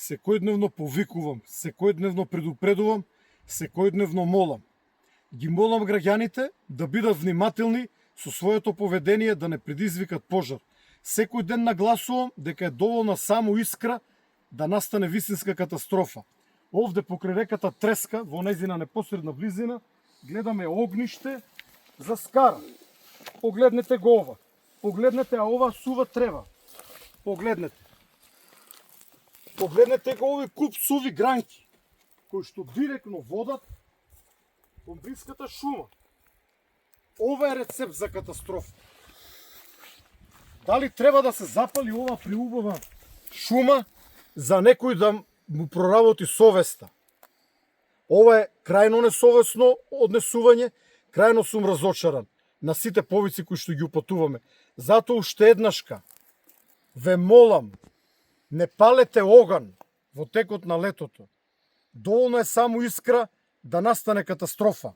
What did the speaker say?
секојдневно повикувам, секојдневно предупредувам, секојдневно молам. Ги молам граѓаните да бидат внимателни со своето поведение, да не предизвикат пожар. Секој ден нагласувам дека е доволна само искра да настане вистинска катастрофа. Овде покрај реката Треска, во нејзина непосредна близина, гледаме огниште за скара. Погледнете го ова. Погледнете, а ова сува трева. Погледнете. Погледнете го овој куп суви гранки, кои што директно водат кон блиската шума. Ова е рецепт за катастрофа. Дали треба да се запали ова приубава шума за некој да му проработи совеста? Ова е крајно несовесно однесување, крајно сум разочаран на сите повици кои што ги упатуваме. Затоа уште еднашка ве молам, не палете оган во текот на летото. Доволно е само искра да настане катастрофа.